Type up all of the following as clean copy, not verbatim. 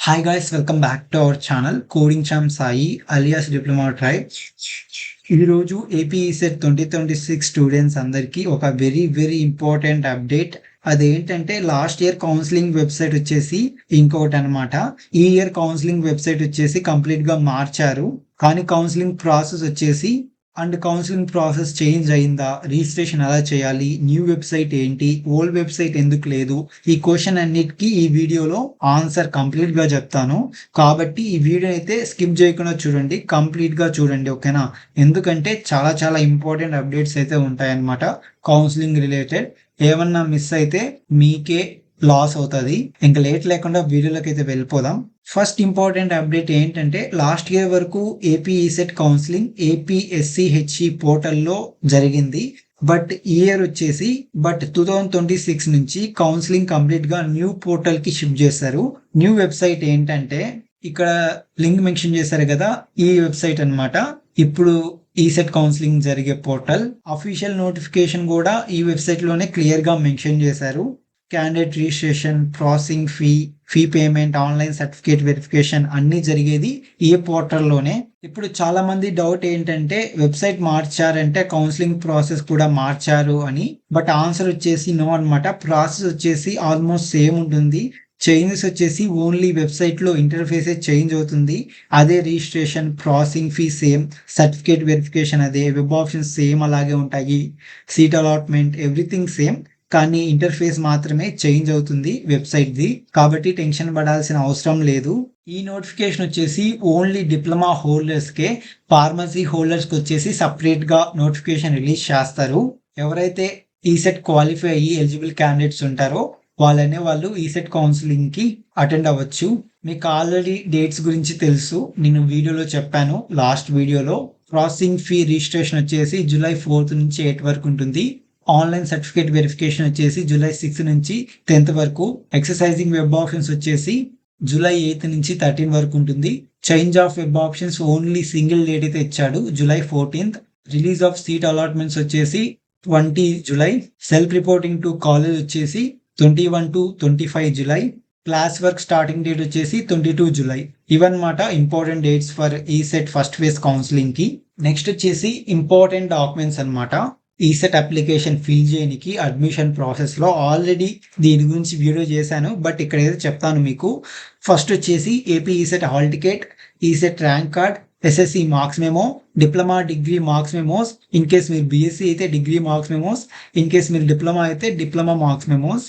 Hi guys, welcome back to our channel coding charm Sai alias diploma try. ఈరోజు AP ECET 2026 students అందరికీ ఒక very very important update. అదేంటంటే last year counselling website వచ్చేసి ఇంకొకటి అనమాట. ఈ ఇయర్ కౌన్సిలింగ్ వెబ్సైట్ వచ్చేసి కంప్లీట్ గా మార్చారు. కానీ కౌన్సిలింగ్ ప్రాసెస్ వచ్చేసి కౌన్సిలింగ్ ప్రాసెస్ చేంజ్ అయిందా, రిజిస్ట్రేషన్ ఎలా చేయాలి, న్యూ వెబ్సైట్ ఏంటి, ఓల్డ్ వెబ్సైట్ ఎందుకు లేదు, ఈ క్వశ్చన్ అన్నిటికీ ఈ వీడియోలో ఆన్సర్ కంప్లీట్ గా చెప్తాను. కాబట్టి ఈ వీడియో అయితే స్కిప్ చేయకుండా చూడండి, కంప్లీట్ గా చూడండి, ఓకేనా? ఎందుకంటే చాలా చాలా ఇంపార్టెంట్ అప్డేట్స్ అయితే ఉంటాయన్నమాట కౌన్సిలింగ్ రిలేటెడ్. ఏమన్నా మిస్ అయితే మీకే లాస్ అవుతుంది. ఇంకా లేట్ లేకుండా వీడియోలోకి అయితే వెళ్ళిపోదాం. ఫస్ట్ ఇంపార్టెంట్ అప్డేట్ ఏంటంటే లాస్ట్ ఇయర్ వరకు ఏపీ ఈసెట్ కౌన్సిలింగ్ ఏపీఎస్సిహెచ్ఈ పోర్టల్లో జరిగింది. బట్ ఈ ఇయర్ వచ్చేసి 2026 నుంచి కౌన్సిలింగ్ కంప్లీట్ గా న్యూ పోర్టల్ కి షిఫ్ట్ చేశారు. న్యూ వెబ్సైట్ ఏంటంటే ఇక్కడ లింక్ మెన్షన్ చేశారు కదా, ఈ వెబ్సైట్ అన్నమాట. ఇప్పుడు ఈసెట్ కౌన్సిలింగ్ జరిగే పోర్టల్ అఫీషియల్ నోటిఫికేషన్ కూడా ఈ వెబ్సైట్ లోనే క్లియర్ గా మెన్షన్ చేశారు. Candidate registration, processing fee payment, online certificate verification అన్ని జరిగేది ఈ పోర్టల్లోనే. ఇప్పుడు చాలా మంది డౌట్ ఏంటంటే వెబ్సైట్ మార్చారంటే కౌన్సిలింగ్ ప్రాసెస్ కూడా మార్చారు అని. బట్ ఆన్సర్ వచ్చేసి నో అనమాట. ప్రాసెస్ వచ్చేసి ఆల్మోస్ట్ సేమ్ ఉంటుంది. చేంజెస్ వచ్చేసి ఓన్లీ వెబ్సైట్ లో ఇంటర్ఫేసే చేంజ్ అవుతుంది. అదే registration, processing fee same, certificate verification అదే, వెబ్ ఆప్షన్స్ సేమ్ అలాగే ఉంటాయి, సీట్ అలాట్మెంట్ ఎవ్రీథింగ్ సేమ్. కానీ ఇంటర్ఫేస్ మాత్రమే చేంజ్ అవుతుంది వెబ్సైట్ ది. కాబట్టి టెన్షన్ పడాల్సిన అవసరం లేదు. ఈ నోటిఫికేషన్ వచ్చేసి ఓన్లీ డిప్లొమా హోల్డర్స్ కే, ఫార్మసీ హోల్డర్స్ కి వచ్చేసి సపరేట్ గా నోటిఫికేషన్ రిలీజ్ చేస్తారు. ఎవరైతే ఈసెట్ క్వాలిఫై అయ్యి ఎలిజిబుల్ క్యాండిడేట్స్ ఉంటారో వాళ్ళు ఈసెట్ కౌన్సిలింగ్ కి అటెండ్ అవ్వచ్చు. మీకు ఆల్రెడీ డేట్స్ గురించి తెలుసు, నేను వీడియోలో చెప్పాను లాస్ట్ వీడియోలో. ప్రాసెసింగ్ ఫీ రిజిస్ట్రేషన్ వచ్చేసి జూలై 4 నుంచి 8 వరకు ఉంటుంది. ఆన్లైన్ సర్టిఫికేట్ వెరిఫికేషన్ వచ్చేసి జూలై 6 నుంచి 10th వరకు. ఎక్సర్సైజింగ్ వెబ్ ఆప్షన్స్ వచ్చేసి జూలై 8 నుంచి 13 వరకు ఉంటుంది. Change of web options only single date అయితే ఇచ్చాడు, July 14th. Release of seat allotments వచ్చేసి 20 July. Self reporting to college వచ్చేసి 21 to 25 July. Class work starting date వచ్చేసి 22 జూలై. ఇవన్నమాట important dates for ECET first phase counselling కి. Next వచ్చేసి important documents అన్నమాట. ECET application fill చేయడానికి admission process లో already దీని గురించి వీడియో చేశాను, బట్ ఇక్కడ ఏదో చెప్తాను మీకు. ఫస్ట్ వచ్చేసి AP ECET hall ticket, ECET rank card, SSC marks memo, diploma degree marks memos, in case మీరు బీఎస్సీ అయితే degree marks memos, in case మీరు డిప్లొమా అయితే డిప్లొమా మార్క్స్ మెమోస్.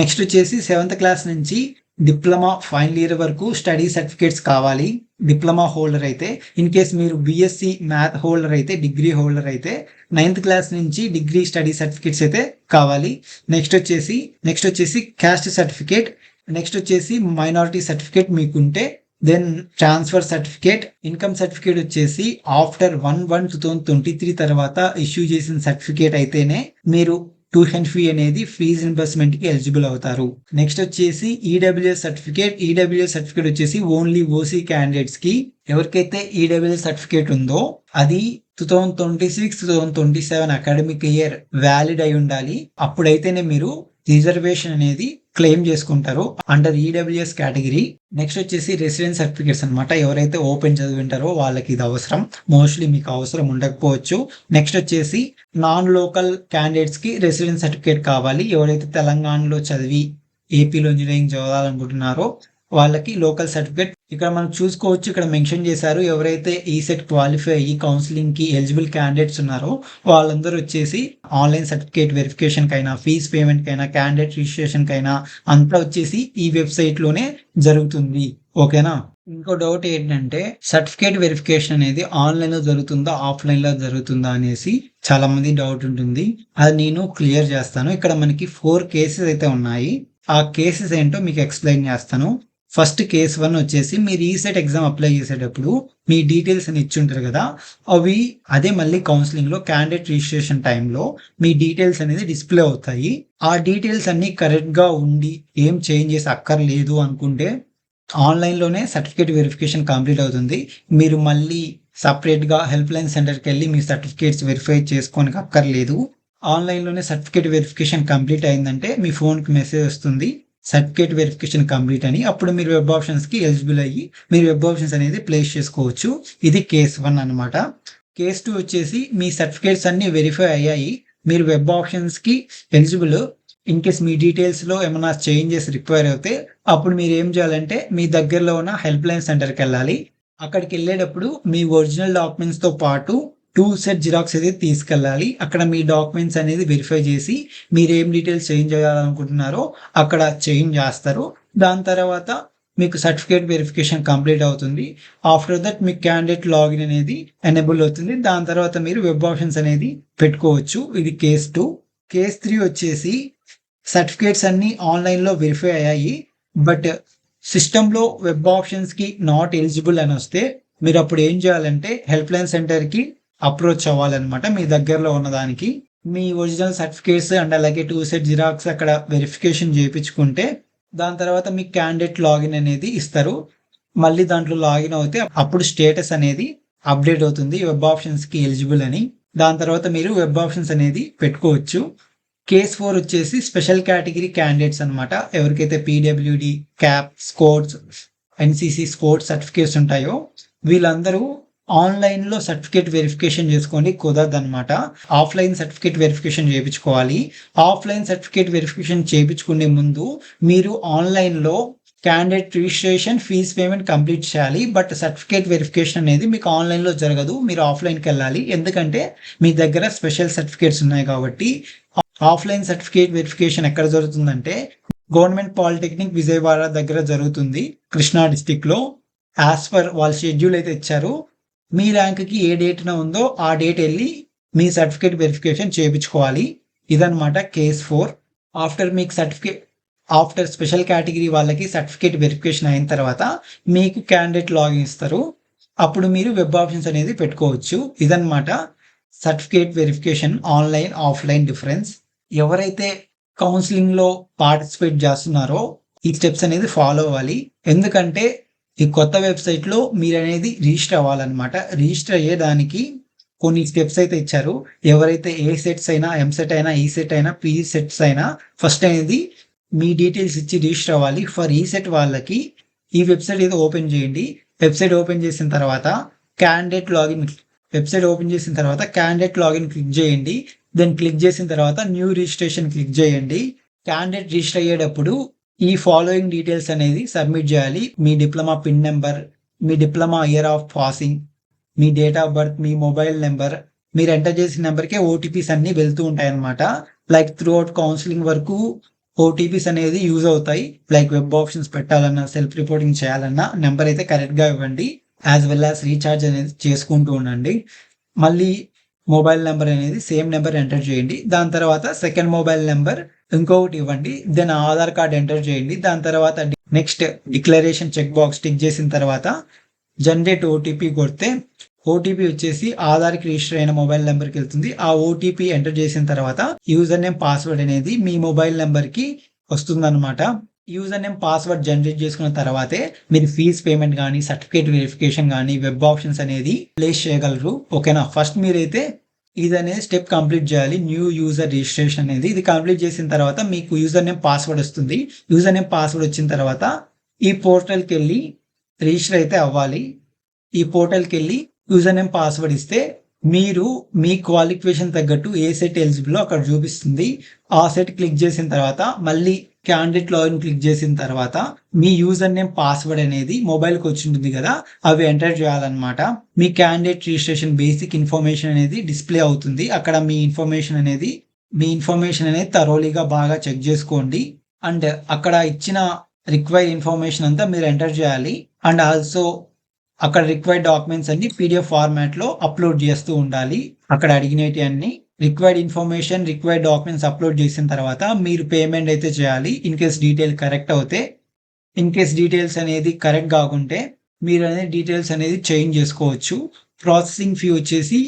నెక్స్ట్ వచ్చేసి 7th క్లాస్ నుంచి డిప్లొమా ఫైనల్ ఇయర్ వరకు study certificates కావాలి diploma holder అయితే. In case మీరు బీఎస్సీ మ్యాథ్ హోల్డర్ అయితే, డిగ్రీ హోల్డర్ అయితే 9th క్లాస్ నుంచి డిగ్రీ స్టడీ సర్టిఫికేట్స్ అయితే కావాలి. నెక్స్ట్ వచ్చేసి క్యాస్ట్ సర్టిఫికేట్. నెక్స్ట్ వచ్చేసి మైనారిటీ సర్టిఫికేట్ మీకుంటే. Then transfer certificate. Income certificate వచ్చేసి ఆఫ్టర్ 1/1/2023 తర్వాత ఇష్యూ చేసిన సర్టిఫికేట్ అయితేనే మీరు ట్యూషన్ ఫీ అనేది ఫీజ్ రింబర్స్మెంట్ కి ఎలిజిబుల్ అవుతారు. నెక్స్ట్ వచ్చేసి ఈడబ్ల్యూఎస్ సర్టిఫికేట్. ఈడబ్ల్యూఎస్ సర్టిఫికేట్ వచ్చేసి ఓన్లీ ఓసీ క్యాండిడేట్స్ కి. ఎవరికైతే ఈడబ్ల్యూఎస్ సర్టిఫికేట్ ఉందో అది 2026-2027 అకాడమిక్ ఇయర్ వ్యాలిడ్ అయి ఉండాలి. అప్పుడైతేనే మీరు రిజర్వేషన్ అనేది క్లెయిమ్ చేసుకుంటారు అండర్ ఈడబ్ల్యూఎస్ కేటగిరీ. నెక్స్ట్ వచ్చేసి రెసిడెన్స్ సర్టిఫికేట్స్ అనమాట. ఎవరైతే ఓపెన్ చదివింటారో వాళ్ళకి ఇది అవసరం, మోస్ట్లీ మీకు అవసరం ఉండకపోవచ్చు. నెక్స్ట్ వచ్చేసి నాన్ లోకల్ క్యాండిడేట్స్ కి రెసిడెన్స్ సర్టిఫికేట్ కావాలి. ఎవరైతే తెలంగాణలో చదివి ఏపీలో ఇంజనీరింగ్ చదవాలనుకుంటున్నారో వాళ్ళకి లోకల్ సర్టిఫికేట్. ఇక్కడ మనం చూసుకోవచ్చు, ఇక్కడ మెన్షన్ చేశారు ఎవరైతే ఈసెట్ క్వాలిఫై అయ్యి కౌన్సిలింగ్ కి ఎలిజిబుల్ క్యాండిడేట్స్ ఉన్నారో వాళ్ళందరూ వచ్చేసి ఆన్లైన్ సర్టిఫికేట్ వెరిఫికేషన్ కైనా, ఫీజ్ పేమెంట్ కైనా, క్యాండిడేట్ రిజిస్ట్రేషన్ కైనా అంతా వచ్చేసి ఈ వెబ్సైట్ లోనే జరుగుతుంది, ఓకేనా? ఇంకో డౌట్ ఏంటంటే సర్టిఫికేట్ వెరిఫికేషన్ అనేది ఆన్లైన్ లో జరుగుతుందా, ఆఫ్లైన్ లో జరుగుతుందా అనేసి చాలా మంది డౌట్ ఉంటుంది. అది నేను క్లియర్ చేస్తాను. ఇక్కడ మనకి 4 కేసెస్ అయితే ఉన్నాయి. ఆ కేసెస్ ఏంటో మీకు ఎక్స్ప్లెయిన్ చేస్తాను. ఫస్ట్ కేస్ 1 వచ్చేసి మీరు ఈసెట్ ఎగ్జామ్ అప్లై చేసేటప్పుడు మీ డీటెయిల్స్ అని ఇచ్చుంటారు కదా, అవి అదే మళ్ళీ కౌన్సిలింగ్ లో క్యాండిడేట్ రిజిస్ట్రేషన్ టైంలో మీ డీటెయిల్స్ అనేది డిస్ప్లే అవుతాయి. ఆ డీటెయిల్స్ అన్ని కరెక్ట్ గా ఉండి ఏం చేంజ్ చేసి అక్కర్లేదు అనుకుంటే ఆన్లైన్ లోనే సర్టిఫికేట్ వెరిఫికేషన్ కంప్లీట్ అవుతుంది. మీరు మళ్ళీ సపరేట్ గా హెల్ప్ లైన్ సెంటర్కి వెళ్ళి మీ సర్టిఫికేట్స్ వెరిఫై చేసుకోనికి అక్కర్లేదు. ఆన్లైన్ లోనే సర్టిఫికేట్ వెరిఫికేషన్ కంప్లీట్ అయిందంటే మీ ఫోన్ కి మెసేజ్ వస్తుంది. సర్టిఫికేట్ వెరిఫికేషన్ కంప్లీట్ అని. అప్పుడు మీరు వెబ్ ఆప్షన్స్కి ఎలిజిబుల్ అయ్యి మీరు వెబ్ ఆప్షన్స్ అనేది ప్లేస్ చేసుకోవచ్చు. ఇది కేస్ 1 అనమాట. కేస్ 2 వచ్చేసి మీ సర్టిఫికేట్స్ అన్ని వెరిఫై అయ్యాయి, మీరు వెబ్ ఆప్షన్స్కి ఎలిజిబుల్. ఇన్ కేస్ మీ డీటెయిల్స్లో ఏమైనా చేంజెస్ రిక్వైర్ అయితే అప్పుడు మీరు ఏం చేయాలంటే మీ దగ్గరలో ఉన్న హెల్ప్ లైన్ సెంటర్కి వెళ్ళాలి. అక్కడికి వెళ్ళేటప్పుడు మీ ఒరిజినల్ డాక్యుమెంట్స్తో పాటు 2 సెట్ జిరాక్స్ అనేది తీసుకెళ్ళాలి. అక్కడ మీ డాక్యుమెంట్స్ అనేది వెరిఫై చేసి మీరు ఏం డీటెయిల్స్ చేంజ్ చేయాలనుకుంటున్నారో అక్కడ చేంజ్ చేస్తారు. దాని తర్వాత మీకు సర్టిఫికేట్ వెరిఫికేషన్ కంప్లీట్ అవుతుంది. ఆఫ్టర్ దట్ మీకు క్యాండిడేట్ లాగిన్ అనేది ఎనేబుల్ అవుతుంది. దాని తర్వాత మీరు వెబ్ ఆప్షన్స్ అనేది పెట్టుకోవచ్చు. ఇది కేస్ 2. కేస్ 3 వచ్చేసి సర్టిఫికేట్స్ అన్ని ఆన్లైన్లో వెరిఫై అయ్యాయి, బట్ సిస్టంలో వెబ్ ఆప్షన్స్కి నాట్ ఎలిజిబుల్ అని వస్తే మీరు అప్పుడు ఏం చేయాలంటే హెల్ప్ లైన్ సెంటర్కి అప్రోచ్ అవ్వాలన్నమాట. మీ దగ్గరలో ఉన్నదానికి మీ ఒరిజినల్ సర్టిఫికేట్స్ అండ్ అలాగే 2 సెట్ జిరాక్స్ అక్కడ వెరిఫికేషన్ చేయించుకుంటే దాని తర్వాత మీకు క్యాండిడేట్ లాగిన్ అనేది ఇస్తారు. మళ్ళీ దాంట్లో లాగిన్ అవుతే అప్పుడు స్టేటస్ అనేది అప్డేట్ అవుతుంది వెబ్ ఆప్షన్స్కి ఎలిజిబుల్ అని. దాని తర్వాత మీరు వెబ్ ఆప్షన్స్ అనేది పెట్టుకోవచ్చు. కేస్ 4 వచ్చేసి స్పెషల్ కేటగిరీ క్యాండిడేట్స్ అనమాట. ఎవరికైతే PWD, CAP, scores, NCC sports certificates ఉంటాయో వీళ్ళందరూ ఆన్లైన్లో సర్టిఫికేట్ వెరిఫికేషన్ చేసుకోండి కుదరదనమాట. ఆఫ్లైన్ సర్టిఫికేట్ వెరిఫికేషన్ చేయించుకోవాలి. ఆఫ్లైన్ సర్టిఫికేట్ వెరిఫికేషన్ చేయించుకునే ముందు మీరు ఆన్లైన్లో candidate registration, fee payment complete చేయాలి. బట్ సర్టిఫికేట్ వెరిఫికేషన్ అనేది మీకు ఆన్లైన్లో జరగదు, మీరు ఆఫ్లైన్కి వెళ్ళాలి. ఎందుకంటే మీ దగ్గర స్పెషల్ సర్టిఫికేట్స్ ఉన్నాయి కాబట్టి. ఆఫ్లైన్ సర్టిఫికేట్ వెరిఫికేషన్ ఎక్కడ జరుగుతుందంటే గవర్నమెంట్ పాలిటెక్నిక్ విజయవాడ దగ్గర జరుగుతుంది, కృష్ణా డిస్టిక్లో. యాజ్ పర్ వాళ్ళ షెడ్యూల్ అయితే ఇచ్చారు. మీ ర్యాంక్కి ఏ డేట్న ఉందో ఆ డేట్ వెళ్ళి మీ సర్టిఫికేట్ వెరిఫికేషన్ చేయించుకోవాలి. ఇదనమాట కేస్ 4. ఆఫ్టర్ స్పెషల్ కేటగిరీ వాళ్ళకి సర్టిఫికేట్ వెరిఫికేషన్ అయిన తర్వాత మీకు క్యాండిడేట్ లాగిన్ ఇస్తారు. అప్పుడు మీరు వెబ్ ఆప్షన్స్ అనేది పెట్టుకోవచ్చు. ఇదనమాట certificate verification online offline difference. ఎవరైతే కౌన్సిలింగ్లో పార్టిసిపేట్ చేస్తున్నారో ఈ స్టెప్స్ అనేది ఫాలో అవ్వాలి. ఎందుకంటే ఈ కొత్త వెబ్సైట్లో మీరు అనేది రిజిస్టర్ అవ్వాలన్నమాట. రిజిస్టర్ అయ్యేదానికి కొన్ని స్టెప్స్ అయితే ఇచ్చారు. ఎవరైతే ఏ సెట్స్ అయినా, ఎంసెట్ అయినా, ఈ సెట్ అయినా, పీజీ సెట్స్ అయినా ఫస్ట్ అనేది మీ డీటెయిల్స్ ఇచ్చి రిజిస్టర్ అవ్వాలి. ఫర్ ఈ సెట్ వాళ్ళకి ఈ వెబ్సైట్ ఏదో ఓపెన్ చేయండి. వెబ్సైట్ ఓపెన్ చేసిన తర్వాత క్యాండిడేట్ లాగిన్ క్లిక్ చేయండి. దెన్ క్లిక్ చేసిన తర్వాత న్యూ రిజిస్ట్రేషన్ క్లిక్ చేయండి. క్యాండిడేట్ రిజిస్టర్ అయ్యేటప్పుడు ఈ ఫాలోయింగ్ డీటెయిల్స్ అనేది సబ్మిట్ చేయాలి. మీ డిప్లొమా పిన్ నెంబర్, మీ డిప్లొమా ఇయర్ ఆఫ్ పాసింగ్, మీ డేట్ ఆఫ్ బర్త్, మీ మొబైల్ నెంబర్. మీరు ఎంటర్ చేసిన నెంబర్కే ఓటీపీస్ అన్నీ వెళ్తూ ఉంటాయి అన్నమాట. లైక్ త్రూ అవుట్ కౌన్సిలింగ్ వరకు ఓటీపీస్ అనేది యూజ్ అవుతాయి. లైక్ వెబ్ ఆప్షన్స్ పెట్టాలన్నా, సెల్ఫ్ రిపోర్టింగ్ చేయాలన్నా నెంబర్ అయితే కరెక్ట్గా ఇవ్వండి. యాజ్ వెల్ యాజ్ రీఛార్జ్ అనేది చేసుకుంటూ ఉండండి. మళ్ళీ మొబైల్ నెంబర్ అనేది సేమ్ నెంబర్ ఎంటర్ చేయండి. దాని తర్వాత సెకండ్ మొబైల్ నెంబర్ ఇంకొకటి ఇవ్వండి. దెన్ ఆధార్ కార్డ్ ఎంటర్ చేయండి. దాని తర్వాత next declaration check box tick చేసిన తర్వాత జనరేట్ ఓటీపీ కొడితే ఓటీపీ వచ్చేసి ఆధార్కి రిజిస్టర్ అయిన మొబైల్ నెంబర్కి వెళ్తుంది. ఆ ఓటీపీ ఎంటర్ చేసిన తర్వాత యూజర్ నేమ్, పాస్వర్డ్ అనేది మీ మొబైల్ నెంబర్కి వస్తుందన్నమాట. యూజర్ నేమ్, పాస్వర్డ్ జనరేట్ చేసుకున్న తర్వాతే మీరు ఫీజ్ పేమెంట్ కానీ, సర్టిఫికేట్ వెరిఫికేషన్ కానీ, వెబ్ ఆప్షన్స్ అనేది ప్లేస్ చేయగలరు. ఓకేనా. ఫస్ట్ మీరైతే ఇది అనేది స్టెప్ కంప్లీట్ చేయాలి. న్యూ యూజర్ రిజిస్ట్రేషన్ అనేది ఇది కంప్లీట్ చేసిన తర్వాత మీకు యూజర్ నేమ్, పాస్వర్డ్ వస్తుంది. యూజర్ నేమ్, పాస్వర్డ్ వచ్చిన తర్వాత ఈ పోర్టల్కి వెళ్ళి రిజిస్టర్ అయితే అవ్వాలి. ఈ పోర్టల్కి వెళ్ళి యూజర్ నేమ్, పాస్వర్డ్ ఇస్తే మీరు మీ క్వాలిఫికేషన్ తగ్గట్టు ఏ సెట్ ఎలిజిబుల్ అక్కడ చూపిస్తుంది. ఆ సెట్ క్లిక్ చేసిన తర్వాత మళ్ళీ క్యాండిడేట్ లాగిన్ క్లిక్ చేసిన తర్వాత మీ యూజర్ నేమ్, పాస్వర్డ్ అనేది మొబైల్కి వచ్చి ఉంటుంది కదా, అవి ఎంటర్ చేయాలన్నమాట. మీ క్యాండిడేట్ రిజిస్ట్రేషన్ బేసిక్ ఇన్ఫర్మేషన్ అనేది డిస్ప్లే అవుతుంది. అక్కడ మీ ఇన్ఫర్మేషన్ అనేది థరోలీగా బాగా చెక్ చేసుకోండి. అండ్ అక్కడ ఇచ్చిన రిక్వైర్డ్ ఇన్ఫర్మేషన్ అంతా మీరు ఎంటర్ చేయాలి. అండ్ ఆల్సో అక్కడ రిక్వైర్డ్ డాక్యుమెంట్స్ అన్ని పీడిఎఫ్ ఫార్మాట్లో అప్లోడ్ చేస్తూ ఉండాలి. అక్కడ అడిగినవి అన్ని required information, required documents upload చేసిన తర్వాత మీరు పేమెంట్ అయితే చేయాలి. ఇన్ కేస్ డీటెయిల్ కరెక్ట్ అవుతే. ఇన్ కేస్ డీటెయిల్స్ అనేది కరెక్ట్ కాకుంటే మీరు అనేది డీటెయిల్స్ అనేది చేంజ్ చేసుకోవచ్చు. ప్రాసెసింగ్ ఫీ వచ్చేసి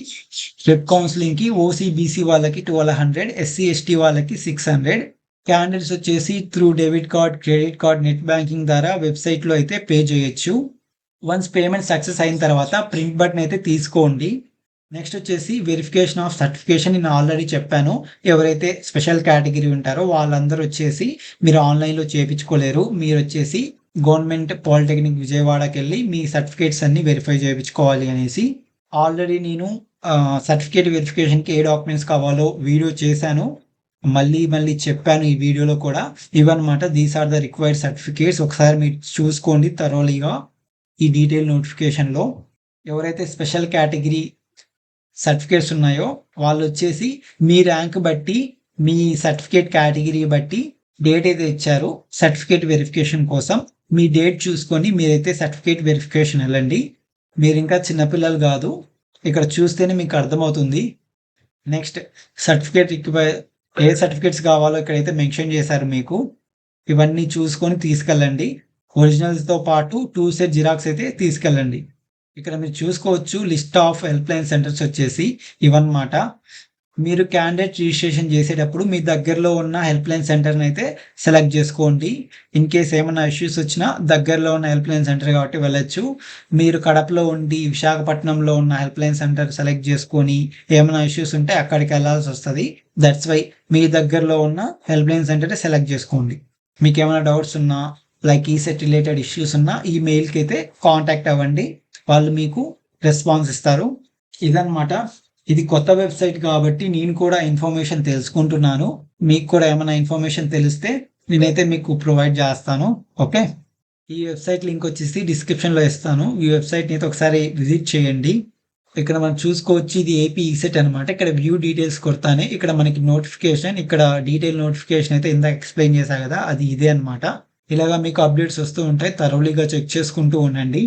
వెబ్ కౌన్సిలింగ్కి ఓసీబీసీ వాళ్ళకి 1200, ఎస్సీ ఎస్టీ వాళ్ళకి 600. క్యాండిడేట్స్ వచ్చేసి through debit card, credit card, net banking ద్వారా వెబ్సైట్లో అయితే పే చేయొచ్చు. వన్స్ పేమెంట్ సక్సెస్ అయిన తర్వాత ప్రింట్ బటన్ అయితే తీసుకోండి. నెక్స్ట్ వచ్చేసి వెరిఫికేషన్ ఆఫ్ సర్టిఫికేషన్ నేను ఆల్రెడీ చెప్పాను. ఎవరైతే స్పెషల్ కేటగిరీ ఉంటారో వాళ్ళందరూ వచ్చేసి మీరు ఆన్లైన్లో చేయించుకోలేరు. మీరు వచ్చేసి గవర్నమెంట్ పాలిటెక్నిక్ విజయవాడకి వెళ్ళి మీ సర్టిఫికేట్స్ అన్ని వెరిఫై చేయించుకోవాలి అనేసి. ఆల్రెడీ నేను సర్టిఫికేట్ వెరిఫికేషన్కి ఏ డాక్యుమెంట్స్ కావాలో వీడియో చేశాను. మళ్ళీ చెప్పాను ఈ వీడియోలో కూడా. ఇవన్నమాట, these are the required certificates. ఒకసారి మీరు చూసుకోండి థరోలీగా ఈ డీటెయిల్ నోటిఫికేషన్లో. ఎవరైతే స్పెషల్ కేటగిరీ సర్టిఫికేట్స్ ఉన్నాయో వాళ్ళు వచ్చేసి మీ ర్యాంక్ బట్టి, మీ సర్టిఫికేట్ కేటగిరీ బట్టి డేట్ అయితే ఇచ్చారు సర్టిఫికేట్ వెరిఫికేషన్ కోసం. మీ డేట్ చూసుకొని మీరైతే సర్టిఫికేట్ వెరిఫికేషన్ వెళ్ళండి. మీరు ఇంకా చిన్నపిల్లలు కాదు, ఇక్కడ చూస్తేనే మీకు అర్థమవుతుంది. నెక్స్ట్ సర్టిఫికేట్ ఏ సర్టిఫికేట్స్ కావాలో ఇక్కడైతే మెన్షన్ చేశారు మీకు. ఇవన్నీ చూసుకొని తీసుకెళ్ళండి. ఒరిజినల్స్తో పాటు 2 సెట్ జిరాక్స్ అయితే తీసుకెళ్ళండి. ఇక్కడ మీరు చూసుకోవచ్చు list of help line centres వచ్చేసి ఇవన్నమాట. మీరు క్యాండిడేట్ రిజిస్ట్రేషన్ చేసేటప్పుడు మీ దగ్గరలో ఉన్న హెల్ప్ లైన్ సెంటర్ని అయితే సెలెక్ట్ చేసుకోండి. ఇన్ కేస్ ఏమైనా ఇష్యూస్ వచ్చినా దగ్గరలో ఉన్న హెల్ప్ లైన్ సెంటర్ కాబట్టి వెళ్ళొచ్చు. మీరు కడపలో ఉండి విశాఖపట్నంలో ఉన్న హెల్ప్ లైన్ సెంటర్ సెలెక్ట్ చేసుకొని ఏమైనా ఇష్యూస్ ఉంటే అక్కడికి వెళ్ళాల్సి వస్తుంది. దట్స్ వై మీ దగ్గరలో ఉన్న హెల్ప్ లైన్ సెంటర్ సెలెక్ట్ చేసుకోండి. మీకు ఏమైనా డౌట్స్ ఉన్నా, లైక్ ఈ సెట్ రిలేటెడ్ ఇష్యూస్ ఉన్నా ఈ మెయిల్కి అయితే కాంటాక్ట్ అవ్వండి, వాళ్ళు మీకు రెస్పాన్స్ ఇస్తారు. ఇదన్నమాట. ఇది కొత్త వెబ్సైట్ కాబట్టి నేను కూడా ఇన్ఫర్మేషన్ తెలుసుకుంటున్నాను. మీకు కూడా ఏమైనా ఇన్ఫర్మేషన్ తెలిస్తే నేనైతే మీకు ప్రొవైడ్ చేస్తాను. ఓకే, ఈ వెబ్సైట్ లింక్ వచ్చేసి డిస్క్రిప్షన్లో ఇస్తాను. ఈ వెబ్సైట్ని అయితే ఒకసారి విజిట్ చేయండి. ఇక్కడ మనం చూసుకోవచ్చు ఇది ఏపీ ఈసెట్ అనమాట. ఇక్కడ వ్యూ డీటెయిల్స్ కొడతానే ఇక్కడ మనకి నోటిఫికేషన్, ఇక్కడ డీటెయిల్ నోటిఫికేషన్ అయితే ఇందాక ఎక్స్ప్లెయిన్ చేశా కదా, అది ఇదే అనమాట. ఇలాగా మీకు అప్డేట్స్ వస్తూ ఉంటాయి, థరోలీగా చెక్ చేసుకుంటూ ఉండండి.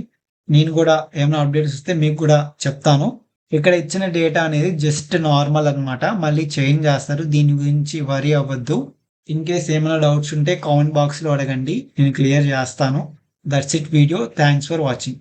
నేను కూడా ఏమైనా అప్డేట్స్ వస్తే మీకు కూడా చెప్తాను. ఇక్కడ ఇచ్చిన డేటా అనేది జస్ట్ నార్మల్ అనమాట, మళ్ళీ చేంజ్ చేస్తారు, దీని గురించి వరీ అవ్వద్దు. ఇన్ కేస్ ఏమైనా డౌట్స్ ఉంటే కామెంట్ బాక్స్లో అడగండి, నేను క్లియర్ చేస్తాను. That's it video. Thanks for watching.